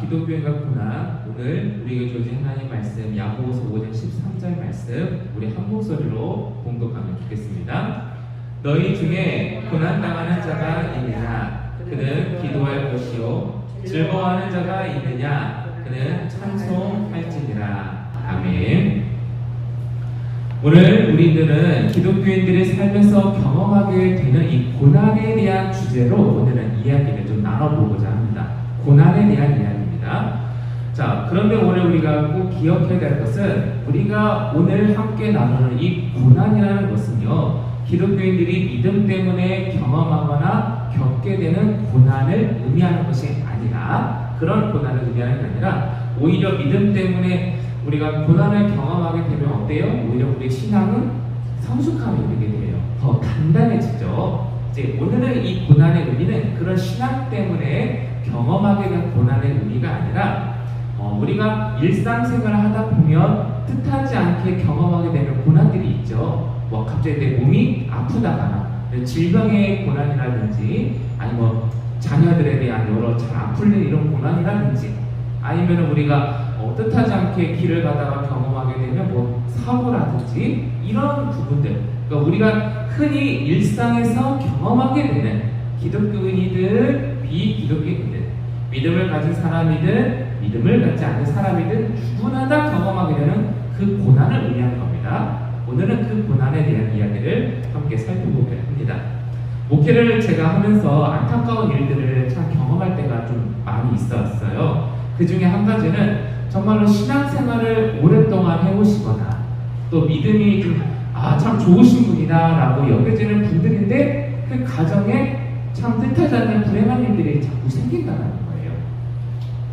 기독교인과 고난, 오늘 우리에게 주어진 하나님 말씀 야고보서 5장 13절 말씀 우리 한 목소리로 봉독하면 좋겠습니다. 너희 중에 고난 당하는 자가 있느냐? 그는 기도할 것이요 즐거워하는 자가 있느냐? 그는 찬송할지니라. 아멘. 오늘 우리들은 기독교인들의 삶에서 경험하게 되는 이 고난에 대한 주제로 오늘은 이야기를 좀 나눠보고자 합니다. 고난에 대한 이야기입니다. 자, 그런데 오늘 우리가 꼭 기억해야 될 것은 우리가 오늘 함께 나누는 이 고난이라는 것은요, 기독교인들이 믿음 때문에 경험하거나 겪게 되는 고난을 의미하는 것이 아니라, 그런 고난을 의미하는 게 아니라 오히려 믿음 때문에 우리가 고난을 경험하게 되면 어때요? 오히려 우리의 신앙은 성숙함에 이르게 돼요. 더 단단해지죠. 이제 오늘은 이 고난의 의미는 그런 신앙 때문에 경험하게 된 고난의 의미가 아니라 우리가 일상생활을 하다 보면 뜻하지 않게 경험하게 되는 고난들이 있죠. 뭐 갑자기 내 몸이 아프다거나 질병의 고난이라든지 아니면 자녀들에 대한 여러 잘 안 풀린 이런 고난이라든지 아니면 우리가 뜻하지 않게 길을 가다가 경험하게 되면 뭐 사고라든지 이런 부분들, 그러니까 우리가 흔히 일상에서 경험하게 되는 기독교인이든 비기독교인이든 믿음을 가진 사람이든 믿음을 갖지 않는 사람이든 누구나 다 경험하게 되는 그 고난을 의미하는 겁니다. 오늘은 그 고난에 대한 이야기를 함께 살펴보려 합니다. 목회를 제가 하면서 안타까운 일들을 참 경험할 때가 좀 많이 있었어요. 그 중에 한 가지는 정말로 신앙생활을 오랫동안 해오시거나 또 믿음이 참 좋으신 분이다 라고 여겨지는 분들인데 그 가정에 참 뜻하지 않는 불행한 일들이 자꾸 생긴다는 거예요.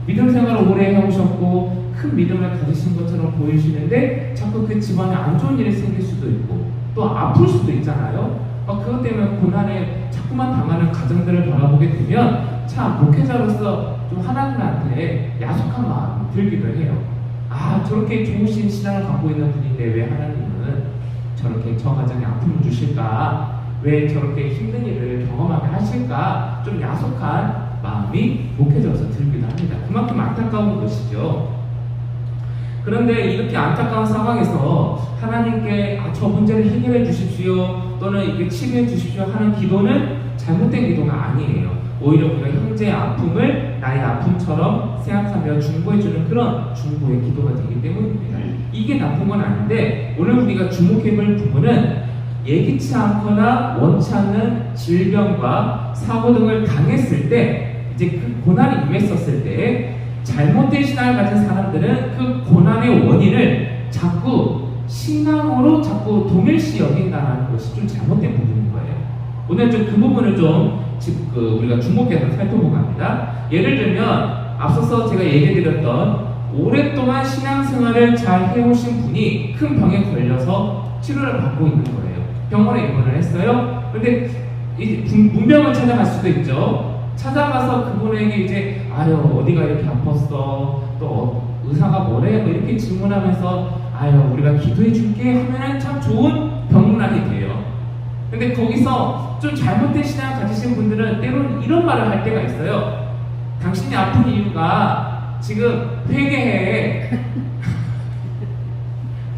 믿음 생활을 오래 해오셨고 큰 믿음을 가지신 것처럼 보이시는데 자꾸 그 집안에 안 좋은 일이 생길 수도 있고 또 아플 수도 있잖아요. 그것 때문에 고난에 자꾸만 당하는 가정들을 바라보게 되면 참 목회자로서 좀 하나님한테 야속한 마음이 들기도 해요. 저렇게 좋으신 신앙을 갖고 있는 분인데 왜 하나님은 저렇게 저 가정에 아픔을 주실까? 왜 저렇게 힘든 일을 경험하게 하실까? 좀 야속한 마음이 목회자로서 들기도 합니다. 그만큼 안타까운 것이죠. 그런데 이렇게 안타까운 상황에서 하나님께 저 문제를 해결해 주십시오 또는 이렇게 치료해 주십시오 하는 기도는 잘못된 기도가 아니에요. 오히려 우리가 형제의 아픔을 나의 아픔처럼 생각하며 중보해주는 그런 중보의 기도가 되기 때문입니다. 이게 나쁜 건 아닌데 오늘 우리가 주목해볼 부분은 예기치 않거나 원치 않는 질병과 사고 등을 당했을 때 이제 그 고난이 임했었을 때 잘못된 신앙을 가진 사람들은 그 고난의 원인을 자꾸 신앙으로 자꾸 동일시 여긴다는 것이 좀 잘못된 부분인 거예요. 오늘 좀 그 부분을 좀 우리가 주목해서 살펴보고 합니다. 예를 들면 앞서서 제가 얘기해드렸던 오랫동안 신앙생활을 잘 해오신 분이 큰 병에 걸려서 치료를 받고 있는 거예요. 병원에 입원을 했어요. 그런데 문병을 찾아갈 수도 있죠. 찾아가서 그분에게 이제 어디가 이렇게 아팠어? 또 의사가 뭐래? 뭐 이렇게 질문하면서 우리가 기도해 줄게 하면 참 좋은 병문안이 돼요. 근데 거기서 좀 잘못된 신앙을 가지신 분들은 때로는 이런 말을 할 때가 있어요. 당신이 아픈 이유가 지금 회개해.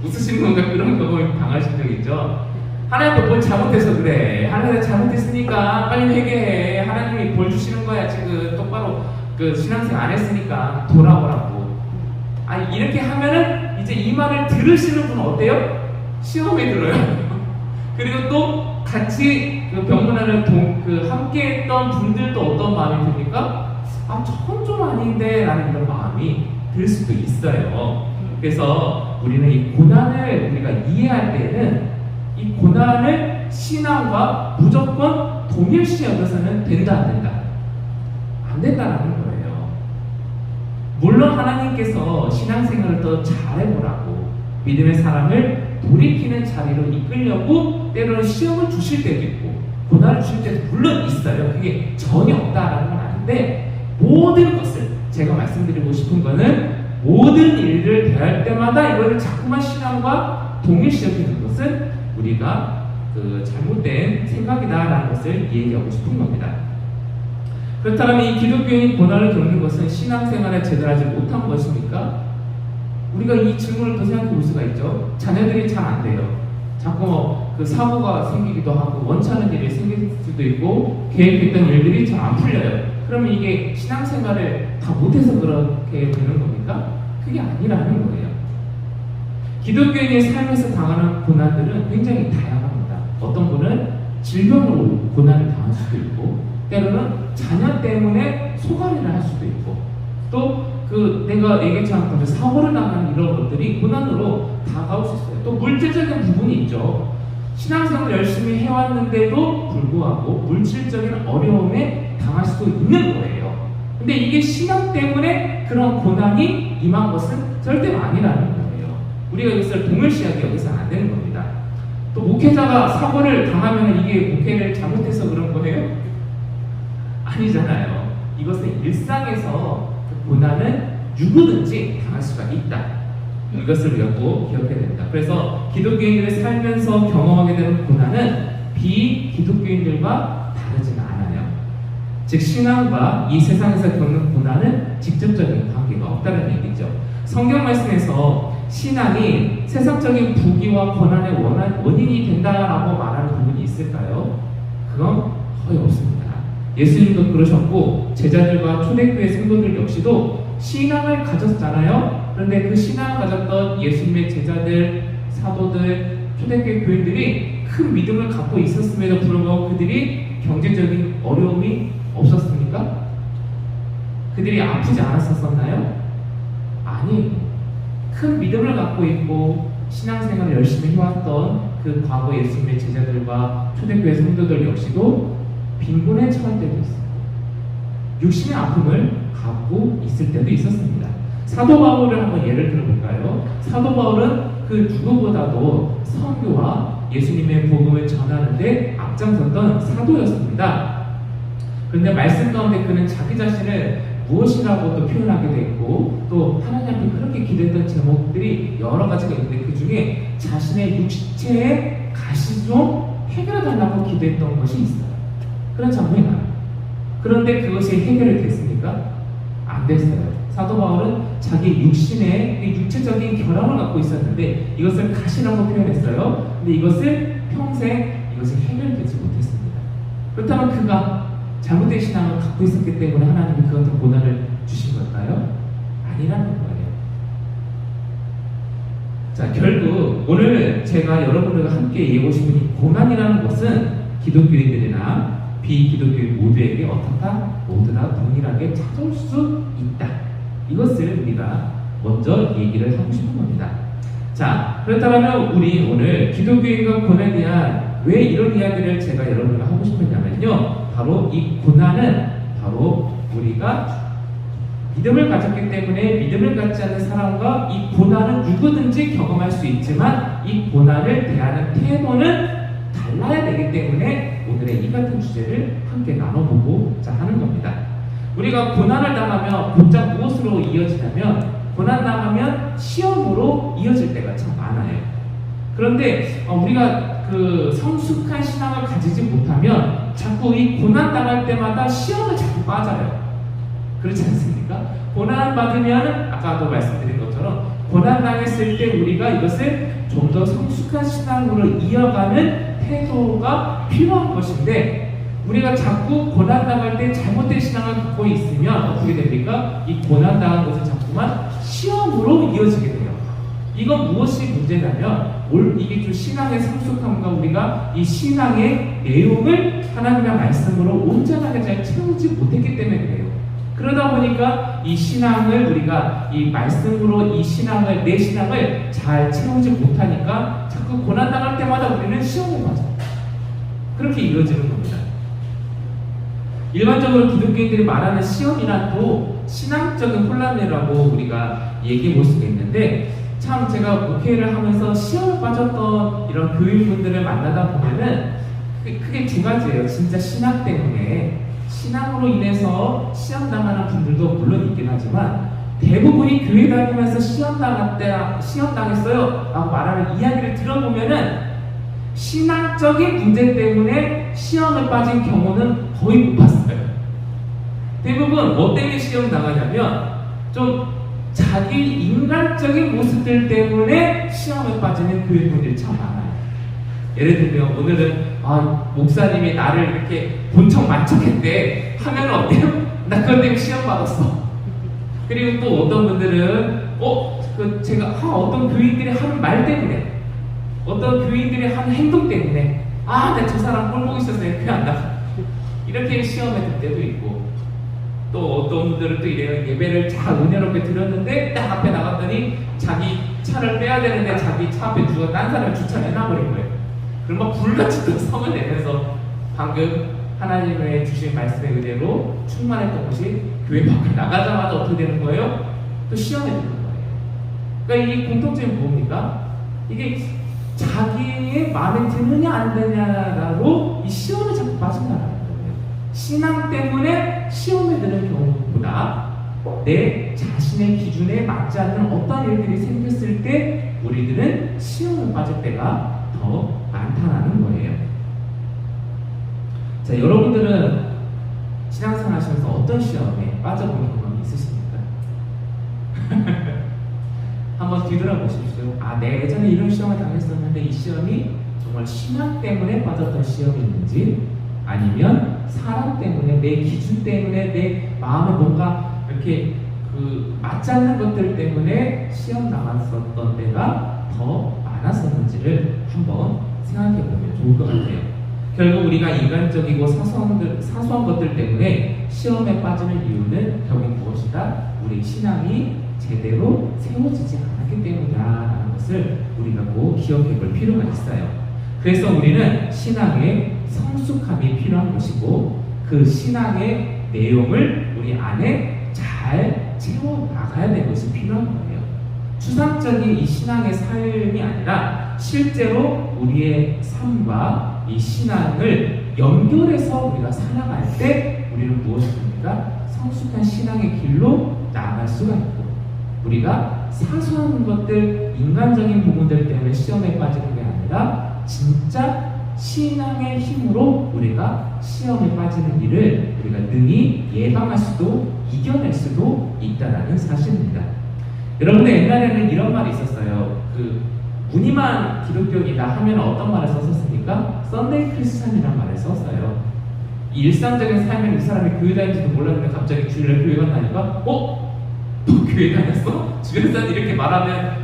웃으시는 건가? 그런 경험을 당하신 적 있죠? 하나님도 뭘 잘못해서 그래. 하나님 잘못했으니까 빨리 회개해. 하나님이 벌 주시는 거야. 지금 똑바로 그 신앙생활 안 했으니까 돌아오라고. 이렇게 하면은 이제 이 말을 들으시는 분은 어때요? 시험에 들어요. 그리고 또 같이 그 병문안을 함께 했던 분들도 어떤 마음이 듭니까? 저건 좀 아닌데 라는 이런 마음이 들 수도 있어요. 그래서 우리는 이 고난을 우리가 이해할 때는 이 고난을 신앙과 무조건 동일시 여겨서는 된다 안 된다? 안 된다라는 거예요. 물론 하나님께서 신앙생활을 더 잘해보라고 믿음의 사람을 돌이키는 자리로 이끌려고 때로는 시험을 주실 때도 있고 고난을 주실 때도 물론 있어요. 그게 전혀 없다라는 건 아닌데 모든 것을 제가 말씀드리고 싶은 거는 모든 일을 대할 때마다 이거를 자꾸만 신앙과 동일시 여기는 것은 우리가 잘못된 생각이다라는 것을 얘기하고 싶은 겁니다. 그렇다면 이 기독교인이 고난을 겪는 것은 신앙생활에 제대로 하지 못한 것입니까? 우리가 이 질문을 더 생각해 볼 수가 있죠. 자녀들이 잘 안 돼요. 자꾸 그 사고가 생기기도 하고 원치 않은 일이 생길 수도 있고 계획했던 일들이 잘 안 풀려요. 그러면 이게 신앙생활을 다 못해서 그렇게 되는 겁니까? 그게 아니라는 거예요. 기독교인의 삶에서 당하는 고난들은 굉장히 다양합니다. 어떤 분은 질병으로 고난을 당할 수도 있고, 때로는 자녀 때문에 소가리를 할 수도 있고, 또 내가 얘기했지만 사고를 당하는 이런 것들이 고난으로 다가올 수 있어요. 또 물질적인 부분이 있죠. 신앙생활을 열심히 해왔는데도 불구하고 물질적인 어려움에 당할 수도 있는 거예요. 근데 이게 신앙 때문에 그런 고난이 임한 것은 절대 아니라는 거예요. 우리가 이것을 동일시하게 여기서는 안 되는 겁니다. 또 목회자가 사고를 당하면 이게 목회를 잘못해서 그런 거예요? 아니잖아요. 이것은 일상에서 그 고난은 누구든지 당할 수가 있다. 이것을 우리가 꼭 기억해야 됩니다. 그래서 기독교인들이 살면서 경험하게 되는 고난은 비기독교인들과 다르지는 않아요. 즉 신앙과 이 세상에서 겪는 고난은 직접적인 관계가 없다는 얘기죠. 성경 말씀에서 신앙이 세상적인 부귀와 고난의 원인이 된다라고 말하는 부분이 있을까요? 그건 거의 없습니다. 예수님도 그러셨고 제자들과 초대교회 성도들 역시도 신앙을 가졌잖아요. 그런데 그 신앙을 가졌던 예수님의 제자들, 사도들, 초대교회 교인들이 큰 믿음을 갖고 있었음에도 불구하고 그들이 경제적인 어려움이 없었습니까? 그들이 아프지 않았었나요? 아니, 큰 믿음을 갖고 있고 신앙생활을 열심히 해왔던 그 과거 예수님의 제자들과 초대교회 성도들 역시도 빈곤에 처할 때도 있어요. 육신의 아픔을 갖고 있을 때도 있었습니다. 사도 바울을 한번 예를 들어볼까요? 사도 바울은 그 누구보다도 선교와 예수님의 복음을 전하는데 앞장섰던 사도였습니다. 그런데 말씀 가운데 그는 자기 자신을 무엇이라고 또 표현하게 됐고 또 하나님 앞에 그렇게 기도했던 제목들이 여러 가지가 있는데 그 중에 자신의 육체의 가시 좀 해결해달라고 기도했던 것이 있어요. 그런 장면이 나요. 그런데 그것이 해결이 됐습니까? 안 됐어요. 사도 바울은 자기 육신의 육체적인 결함을 갖고 있었는데 이것을 가시라고 표현했어요. 근데 이것을 평생 이것이 해결되지 못했습니다. 그렇다면 그가 잘못된 신앙을 갖고 있었기 때문에 하나님이 그 같은 고난을 주신 걸까요? 아니라는 거예요. 자, 결국 오늘 제가 여러분들과 함께 얘기하고 싶은 이 고난이라는 것은 기독교인들이나 비기독교인 모두에게 어떻다? 모두 다 동일하게 찾아올 수 있다. 이것을 우리가 먼저 얘기를 하고 싶은 겁니다. 자, 그렇다면 우리 오늘 기독교인과 고난에 대한 왜 이런 이야기를 제가 여러분과 하고 싶었냐면요. 바로 이 고난은 바로 우리가 믿음을 가졌기 때문에 믿음을 갖지 않는 사람과 이 고난은 누구든지 경험할 수 있지만 이 고난을 대하는 태도는 달라야 되기 때문에 오늘의 이 같은 주제를 함께 나눠보고자 하는 겁니다. 우리가 고난을 당하면 곧장 무엇으로 이어지냐면 고난 당하면 시험으로 이어질 때가 참 많아요. 그런데 우리가 그 성숙한 신앙을 가지지 못하면 자꾸 이 고난 당할 때마다 시험을 자꾸 빠져요. 그렇지 않습니까? 고난 받으면 아까도 말씀드린 것처럼 고난 당했을 때 우리가 이것을 좀 더 성숙한 신앙으로 이어가는 태도가 필요한 것인데 우리가 자꾸 고난 당할 때 잘못된 신앙을 갖고 있으면 어떻게 됩니까? 이 고난 당한 것은 자꾸만 시험으로 이어지게 돼요. 이건 무엇이 문제냐면 이게 좀 신앙의 성숙함과 우리가 이 신앙의 내용을 하나님의 말씀으로 온전하게 잘 채우지 못했기 때문에 그래요. 그러다 보니까 이 신앙을 우리가 이 말씀으로 이 신앙을 내 신앙을 잘 채우지 못하니까 자꾸 고난 당할 때마다 우리는 시험에 빠져요. 그렇게 이루어지는 겁니다. 일반적으로 기독교인들이 말하는 시험이란 또 신앙적인 혼란이라고 우리가 얘기해 볼 수가 있는데 참 제가 목회를 하면서 시험에 빠졌던 이런 교인분들을 만나다 보면은 크게 두 가지예요. 진짜 신앙 때문에 신앙으로 인해서 시험당하는 분들도 물론 있긴 하지만 대부분이 교회 다니면서 시험당했어요 라고 말하는 이야기를 들어보면은 신앙적인 문제 때문에 시험에 빠진 경우는 거의 못 봤어요. 대부분 뭐 때문에 시험 나가냐면 좀 자기 인간적인 모습들 때문에 시험에 빠지는 교인분들이 참 많아요. 예를 들면 오늘은 목사님이 나를 이렇게 본척 만척했대 하면 어때요? 나 그것 때문에 시험 받았어. 그리고 또 어떤 분들은 제가 어떤 교인들이 하는 말 때문에, 어떤 교인들이 하는 행동 때문에 내 저 사람 꼴 보고 있어서 교회 안 나가. 이렇게 시험에 들 때도 있고, 또 어떤 분들은 또 이래요. 예배를 잘 은혜롭게 드렸는데 딱 앞에 나갔더니 자기 차를 빼야 되는데 자기 차 앞에 누가 딴 사람을 주차해놔버린 거예요. 그럼 막 불같이 또 성을 내면서 방금 하나님의 주신 말씀의 은혜로 충만했던 것이 교회 밖을 나가자마자 어떻게 되는 거예요? 또 시험에 드는 거예요. 그러니까 이 공통점이 뭡니까? 이게 자기의 마음에 드느냐 안 드느냐로 이 시험에 자꾸 빠진다는 거예요. 신앙 때문에 시험에 드는 경우보다 내 자신의 기준에 맞지 않는 어떤 일들이 생겼을 때 우리들은 시험에 빠질 때가 더 많다는 거예요. 자, 여러분들은 신앙생활 하시면서 어떤 시험에 빠져본 경험이 있으십니까? 한번 뒤돌아보십시오. 내가 예전에 이런 시험을 당했었는데 이 시험이 정말 신앙 때문에 빠졌던 시험이었는지, 아니면 사람 때문에, 내 기준 때문에, 내 마음에 뭔가 이렇게 맞지 않는 것들 때문에 시험 나갔었던 때가 더 많았었는지를 한번 생각해 보면 좋을 것 같아요. 결국 우리가 인간적이고 사소한 것들 때문에 시험에 빠지는 이유는 결국 무엇이다? 우리 신앙이 제대로 세워지지 않았기 때문이다라는 것을 우리가 꼭 기억해 볼 필요가 있어요. 그래서 우리는 신앙의 성숙함이 필요한 것이고, 그 신앙의 내용을 우리 안에 잘 채워 나가야 될 것이 필요한 거예요. 추상적인 이 신앙의 삶이 아니라 실제로 우리의 삶과 이 신앙을 연결해서 우리가 살아갈 때 우리는 무엇이 됩니까? 성숙한 신앙의 길로 나아갈 수가 있고, 우리가 사소한 것들, 인간적인 부분들 때문에 시험에 빠지는 게 아니라 진짜 신앙의 힘으로 우리가 시험에 빠지는 일을 우리가 능히 예방할 수도 이겨낼 수도 있다는 사실입니다. 여러분들 옛날에는 이런 말이 있었어요. 무늬만 기독교이다 하면 어떤 말을 썼습니까? 썬데이 크리스찬이라는 말을 썼어요. 이 일상적인 삶에 이 사람이 교회 다니지도 몰랐는데 갑자기 주일날 교회 간다니까 너 교회 다녔어? 주변 사람 이렇게 말하면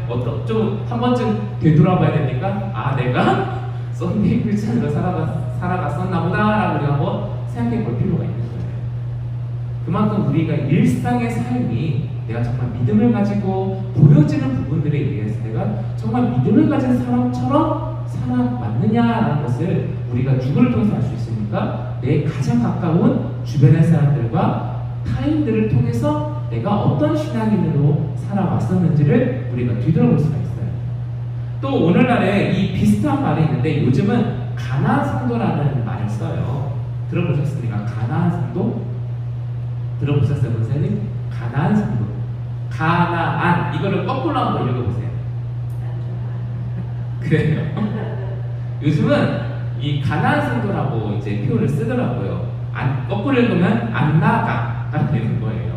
좀 한 번쯤 되돌아봐야 됩니까? 내가 썬데이 크리스찬으로 살아갔었나 보다라고 우리가 한번 생각해 볼 필요가 있는 거예요. 그만큼 우리가 일상의 삶이 내가 정말 믿음을 가지고 보여지는 부분들에 의해서 내가 정말 믿음을 가진 사람처럼 살아왔느냐라는 것을 우리가 누구를 통해서 알 수 있습니까? 내 가장 가까운 주변의 사람들과 타인들을 통해서 내가 어떤 신앙인으로 살아왔었는지를 우리가 뒤돌아볼 수가 있어요. 또 오늘날에 이 비슷한 말이 있는데 요즘은 가나안 성도라는 말을 써요. 들어보셨습니까? 가나안 성도? 들어보셨어요, 선생님? 가나안 성도. 가나안. 이거를 거꾸로 한번 읽어보세요. 그래요. 요즘은 이 가나안 성도라고 이제 표현을 쓰더라고요. 거꾸로 읽으면 안 나가가 되는 거예요.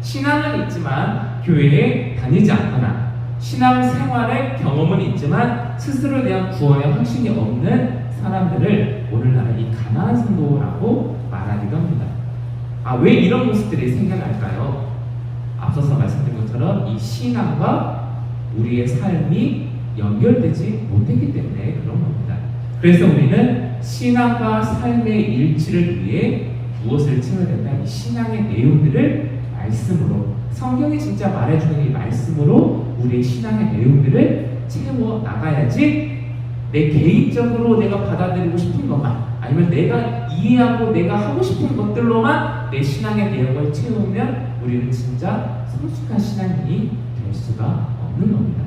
신앙은 있지만 교회에 다니지 않거나 신앙 생활의 경험은 있지만 스스로에 대한 구원의 확신이 없는 사람들을 오늘날 이 가나안 성도라고 말하기도 합니다. 왜 이런 모습들이 생겨날까요? 앞서서 말씀드린 것처럼 이 신앙과 우리의 삶이 연결되지 못했기 때문에 그런 겁니다. 그래서 우리는 신앙과 삶의 일치를 위해 무엇을 채워야 된다? 이 신앙의 내용들을 말씀으로, 성경이 진짜 말해주는 이 말씀으로 우리의 신앙의 내용들을 채워 나가야지 내 개인적으로 내가 받아들이고 싶은 것만, 아니면 내가 이해하고 내가 하고 싶은 것들로만 내 신앙의 내용을 채우면 우리는 진짜 성숙한 신앙인이 될 수가 없는 겁니다.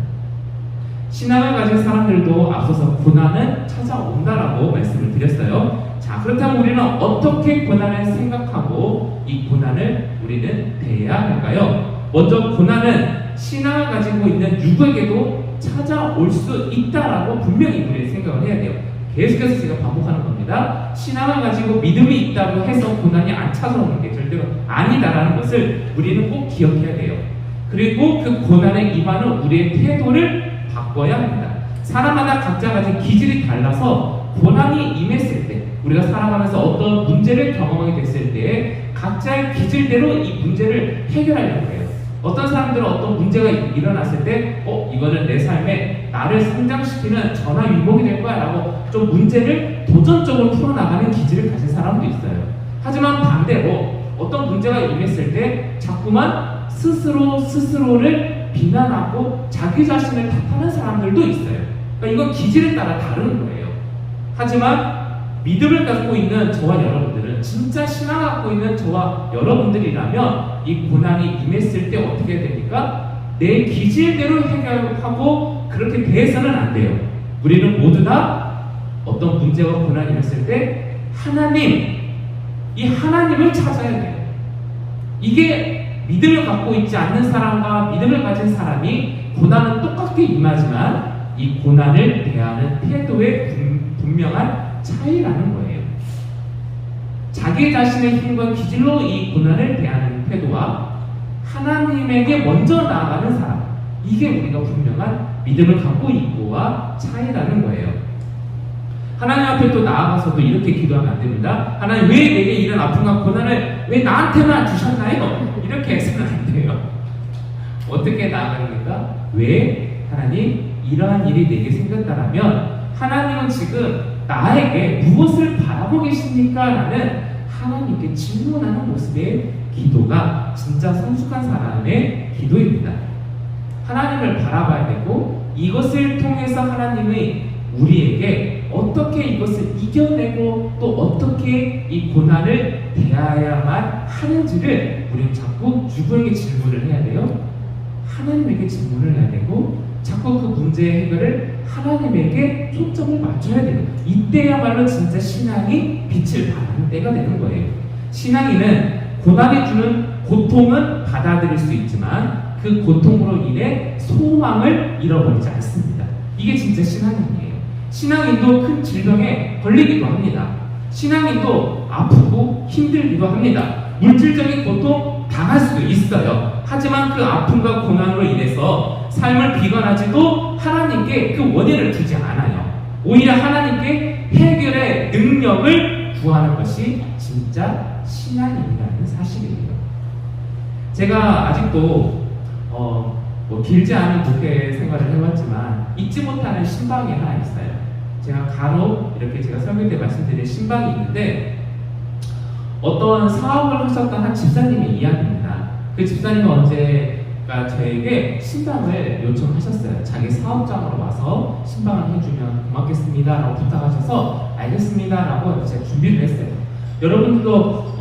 신앙을 가진 사람들도 앞서서 고난은 찾아온다라고 말씀을 드렸어요. 자, 그렇다면 우리는 어떻게 고난을 생각하고 이 고난을 우리는 대해야 할까요? 먼저 고난은 신앙을 가지고 있는 누구에게도 찾아올 수 있다라고 분명히 우리는 생각을 해야 돼요. 계속해서 제가 반복하는 겁니다. 신앙을 가지고 믿음이 있다고 해서 고난이 안 찾아오는 게 절대로 아니다라는 것을 우리는 꼭 기억해야 돼요. 그리고 그 고난에 임하는 우리의 태도를 바꿔야 합니다. 사람마다 각자 가진 기질이 달라서 고난이 임했을 때, 우리가 살아가면서 어떤 문제를 경험하게 됐을 때 각자의 기질대로 이 문제를 해결하려고 해요. 어떤 사람들은 어떤 문제가 일어났을 때 이거는 내 삶에 나를 성장시키는 전화위복이 될 거야 라고 좀 문제를 도전적으로 풀어나가는 기질을 가진 사람도 있어요. 하지만 반대로 어떤 문제가 임했을 때 자꾸만 스스로를 비난하고 자기 자신을 탓하는 사람들도 있어요. 그러니까 이건 기질에 따라 다른 거예요. 하지만 믿음을 갖고 있는 저와 여러분들은, 진짜 신앙을 갖고 있는 저와 여러분들이라면 이 고난이 임했을 때 어떻게 됩니까? 내 기질대로 해결하고 그렇게 대해서는 안 돼요. 우리는 모두 다 어떤 문제와 고난이 임했을 때 이 하나님을 찾아야 돼요. 이게 믿음을 갖고 있지 않는 사람과 믿음을 가진 사람이 고난은 똑같게 임하지만 이 고난을 대하는 태도의 분명한 차이라는 거예요. 자기 자신의 힘과 기질로 이 고난을 대하는 태도와 하나님에게 먼저 나아가는 사람, 이게 우리가 분명한 믿음을 갖고 있고와 차이라는 거예요. 하나님 앞에 또 나아가서도 이렇게 기도하면 안 됩니다. 하나님, 왜 내게 이런 아픔과 고난을 왜 나한테만 주셨나요? 이렇게 해서는 안 돼요. 어떻게 나아가니까? 왜 하나님 이러한 일이 내게 생겼다라면 하나님은 지금 나에게 무엇을 바라고 계십니까? 라는 하나님께 질문하는 모습의 기도가 진짜 성숙한 사람의 기도입니다. 하나님을 바라봐야 되고 이것을 통해서 하나님의 우리에게 어떻게 이것을 이겨내고 또 어떻게 이 고난을 대해야만 하는지를 우리는 자꾸 누구에게 질문을 해야 돼요? 하나님에게 질문을 해야 되고 자꾸 그 문제의 해결을 하나님에게 초점을 맞춰야 돼요. 이때야말로 진짜 신앙이 빛을 발하는 때가 되는 거예요. 신앙인은 고난이 주는 고통은 받아들일 수 있지만 그 고통으로 인해 소망을 잃어버리지 않습니다. 이게 진짜 신앙인이에요. 신앙인도 큰 질병에 걸리기도 합니다. 신앙인도 아프고 힘들기도 합니다. 물질적인 고통 당할 수도 있어요. 하지만 그 아픔과 고난으로 인해서 삶을 비관하지도 하나님께 그 원인을 두지 않아요. 오히려 하나님께 해결의 능력을 구하는 것이 진짜 신앙인이라는 사실이에요. 제가 아직도 길지 않은 목회 생활을 해왔지만 잊지 못하는 신방이 하나 있어요. 제가 간혹 이렇게 제가 설교 때 말씀드린 신방이 있는데 어떤 사업을 하셨던 한 집사님의 이야기입니다. 그 집사님은 언제가 저에게 신방을 요청하셨어요. 자기 사업장으로 와서 신방을 해주면 고맙겠습니다 라고 부탁하셔서 알겠습니다 라고 제가 준비를 했어요. 여러분들도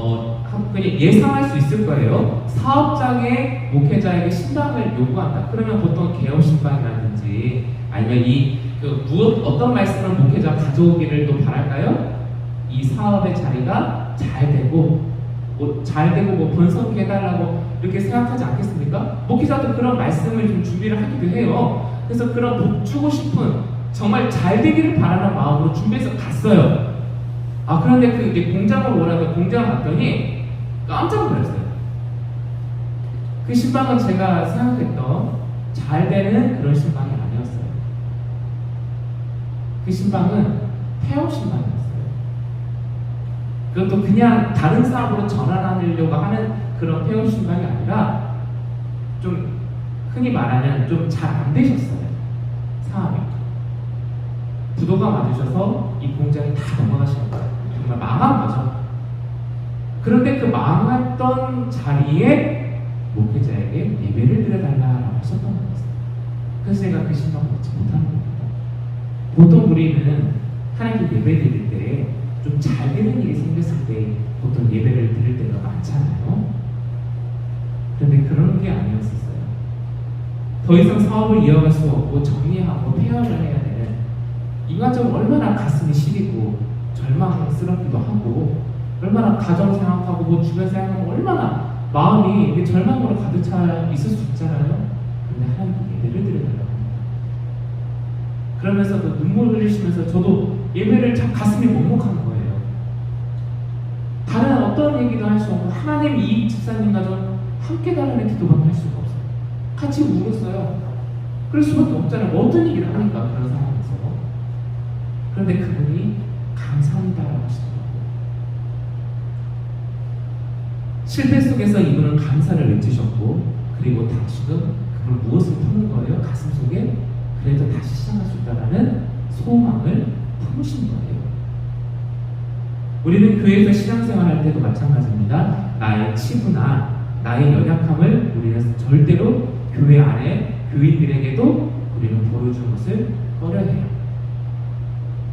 그냥 예상할 수 있을 거예요. 사업장의 목회자에게 신방을 요구한다. 그러면 보통 개업 신방이라든지 아니면 어떤 말씀을 목회자가 가져오기를 또 바랄까요? 이 사업의 자리가 잘 되고 번성케 해달라고 이렇게 생각하지 않겠습니까? 목회자도 그런 말씀을 좀 준비를 하기도 해요. 그래서 그런 복 주고 싶은 정말 잘 되기를 바라는 마음으로 준비해서 갔어요. 그런데 이제 공장으로 오라고 공장을 갔더니 깜짝 놀랐어요. 그 신방은 제가 생각했던 잘 되는 그런 신방이 아니었어요. 그 신방은 폐업 신방이었어요. 그것도 그냥 다른 사업으로 전환하려고 하는 그런 폐업 신방이 아니라 좀 흔히 말하면 좀 잘 안 되셨어요. 사업이. 부도가 맞으셔서 이 공장이 다 넘어가신 거예요. 정말 망한 거죠. 그런데 그 망했던 자리에 목회자에게 예배를 드려달라고 하셨던 거였어요. 그래서 제가 그 신방을 얻지 못하는 겁니다. 보통 우리는 하나님께 예배 드릴 때 좀 잘 되는 일이 생겼을 때 보통 예배를 드릴 때가 많잖아요. 그런데 그런 게 아니었었어요. 더 이상 사업을 이어갈 수 없고 정리하고 폐업을 해야 되는 이과정 얼마나 가슴이 시리고 절망스럽기도 하고 얼마나 가정 생각하고 주변 생각하고 얼마나 마음이 절망으로 가득 차 있을 수 있잖아요. 근데 하나님께 예배를 드려달라고 합니다. 그러면서도 눈물 흘리시면서 저도 예배를 참 가슴이 먹먹한 거예요. 다른 어떤 얘기도 할 수 없고 하나님 이 집사님과 저 함께 다른 기도밖에 할 수가 없어요. 같이 울었어요. 그럴 수밖에 없잖아요. 어떤 얘기를 하니까 그런 상황에서. 그런데 그분이 감사합니다라고 하시더라고요. 실패 속에서 이분은 감사를 외치셨고, 그리고 당신은 그걸 무엇을 품은 거예요? 가슴 속에 그래도 다시 시작할 수 있다라는 소망을 품으신 거예요. 우리는 교회에서 신앙생활할 때도 마찬가지입니다. 나의 치부나 나의 연약함을 우리는 절대로 교회 안에 교인들에게도 우리는 보여주는 것을 꺼려해요.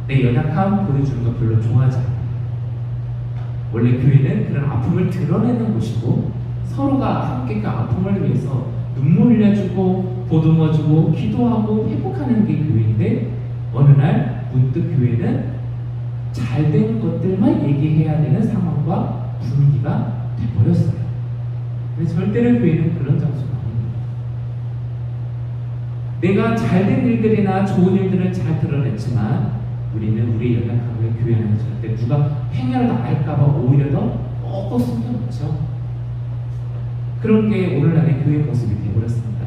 내 연약함 보여주는 거 별로 좋아하지 않아요. 원래 교회는 그런 아픔을 드러내는 곳이고, 서로가 함께 그 아픔을 위해서 눈물 흘려주고 보듬어주고 기도하고 회복하는 게 교회인데, 어느 날 문득 교회는 잘된 것들만 얘기해야 되는 상황과 분위기가 돼버렸어요. 근데 절대로 교회는 그런 장소가 아닙니다. 내가 잘된 일들이나 좋은 일들은 잘 드러냈지만 우리는 우리의 연약함을 교회 안에 절대 누가 행여라도 알까봐 오히려 더 꼭꼭 숨겨놓죠. 그런 게 오늘날의 교회 모습이 되어버렸습니다.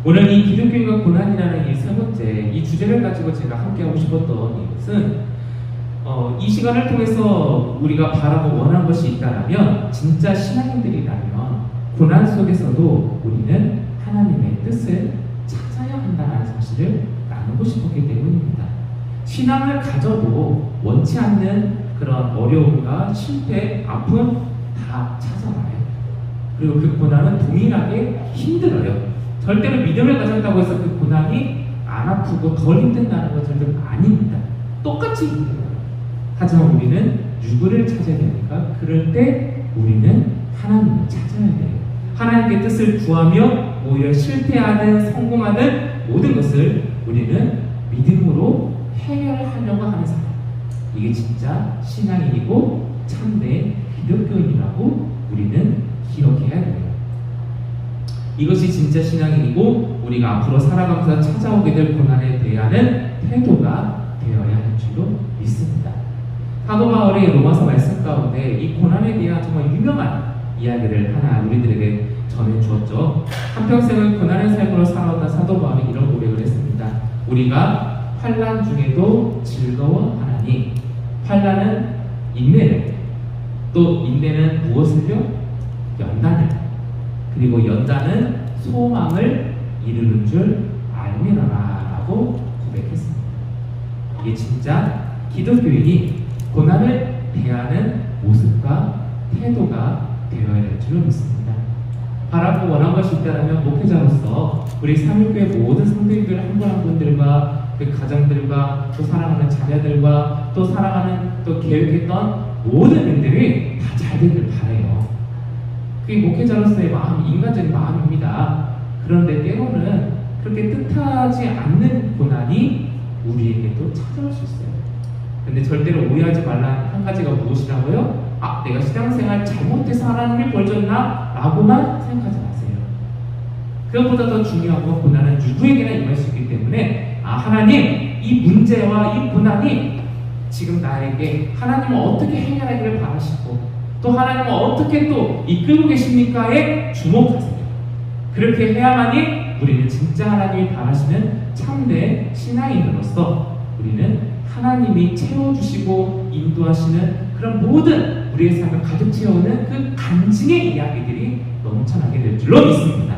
오늘 이 기독교인과 고난이라는 이 세 번째 이 주제를 가지고 제가 함께 하고 싶었던 이것은 이 시간을 통해서 우리가 바라고 원하는 것이 있다면, 진짜 신앙인들이라면 고난 속에서도 우리는 하나님의 뜻을 찾아야 한다는 사실을 나누고 싶었기 때문입니다. 신앙을 가져도 원치 않는 그런 어려움과 실패, 아픔 다 찾아와요. 그리고 그 고난은 동일하게 힘들어요. 절대로 믿음을 가졌다고 해서 그 고난이 안 아프고 덜 힘든다는 건 절대로 아닙니다. 똑같이 힘들어요. 하지만 우리는 누구를 찾아야 되니까? 그럴 때 우리는 하나님을 찾아야 돼요. 하나님께 뜻을 구하며 오히려 실패하든 성공하든 모든 것을 우리는 믿음으로 해결하려고 하는 사람, 이게 진짜 신앙인이고 참된 기독교인이라고 우리는 기억해야 돼요. 이것이 진짜 신앙인이고 우리가 앞으로 살아가면서 찾아오게 될 고난에 대한 태도가 되어야 할 줄로 믿습니다. 사도 바울의 로마서 말씀 가운데 이 고난에 대한 정말 유명한 이야기를 하나 우리들에게 전해주었죠. 한평생을 고난의 삶으로 살아왔던 사도 바울이 이런 고백을 했습니다. 우리가 환난 중에도 즐거워하나니, 환난은 인내를, 또 인내는 무엇을요? 연단을, 그리고 연단은 소망을 이루는 줄 알미노라 라고 고백했습니다. 이게 진짜 기독교인이 고난을 대하는 모습과 태도가 되어야 될 줄로 믿습니다. 바라고 원한 것이 있다면 목회자로서 우리 삼일교회 모든 성도님들 한 분 한 분들과 그 가정들과 또 사랑하는 자녀들과 또 사랑하는 또 계획했던 모든 일들이 다 잘 되길 바라요. 그게 목회자로서의 마음, 인간적인 마음입니다. 그런데 때로는 그렇게 뜻하지 않는 고난이 우리에게도 찾아올 수 있어요. 근데 절대로 오해하지 말라는 한 가지가 무엇이라고요? 아, 내가 신앙생활 잘못해서 하나님이 벌 줬나? 라고만 생각하지 마세요. 그것보다 더 중요한 건 고난은 누구에게나 임할 수 있기 때문에, 아, 하나님, 이 문제와 이 고난이 지금 나에게 하나님은 어떻게 해결하기를 바라시고 또 하나님은 어떻게 또 이끌고 계십니까에 주목하세요. 그렇게 해야만이 우리는 진짜 하나님이 바라시는 참된 신앙인으로서 우리는 하나님이 채워주시고 인도하시는 그런 모든 우리의 삶을 가득 채우는 그 간증의 이야기들이 넘쳐나게 될 줄로 믿습니다.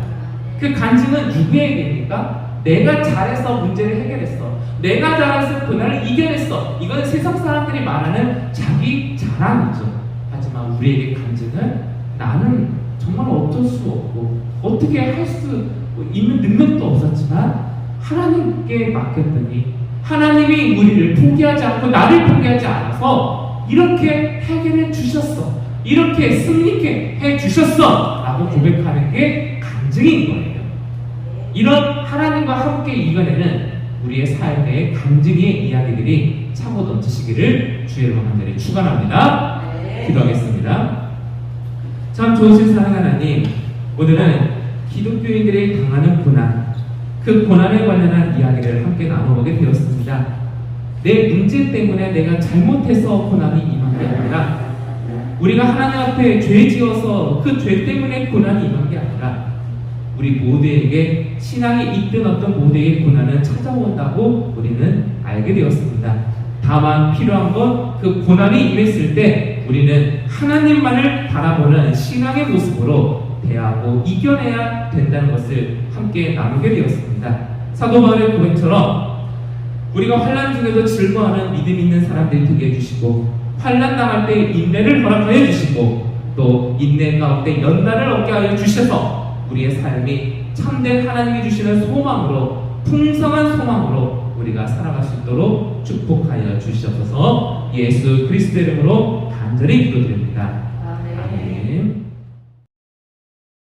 그 간증은 누구에게입니까? 내가 잘해서 문제를 해결했어, 내가 잘해서 고난을 이겨냈어, 이건 세상 사람들이 말하는 자기 자랑이죠. 하지만 우리에게 간증은 나는 정말 어쩔 수 없고 어떻게 할 수 있는 능력도 없었지만 하나님께 맡겼더니 하나님이 우리를 포기하지 않고 나를 포기하지 않아서 이렇게 해결해 주셨어, 이렇게 승리케 해 주셨어 라고 고백하는 게 간증인 거예요. 이런 하나님과 함께 이겨내는 우리의 삶의 간증의 이야기들이 차고 넘치시기를 주의 이름으로 간절히 축원합니다. 기도하겠습니다. 참 좋으신 사랑하는 하나님, 오늘은 기독교인들이 당하는 고난, 그 고난에 관련한 이야기를 함께 나눠보게 되었습니다. 내 문제 때문에 내가 잘못해서 고난이 임한 게 아니라 우리가 하나님 앞에 죄 지어서 그 죄 때문에 고난이 임한 게 아니라 우리 모두에게 신앙이 있든 어떤 모두에게 고난은 찾아온다고 우리는 알게 되었습니다. 다만 필요한 건 그 고난이 임했을 때 우리는 하나님만을 바라보는 신앙의 모습으로 대하고 이겨내야 된다는 것을 함께 나누게 되었습니다. 사도 바울의 고백처럼 우리가 환난 중에도 즐거워하는 믿음 있는 사람들이 되게 해주시고 환난 당할 때 인내를 허락하여 주시고 또 인내 가운데 연단을 얻게 하여 주셔서 우리의 삶이 참된 하나님이 주시는 소망으로 풍성한 소망으로 우리가 살아갈 수 있도록 축복하여 주시옵소서. 예수 그리스도의 이름으로 간절히 기도드립니다.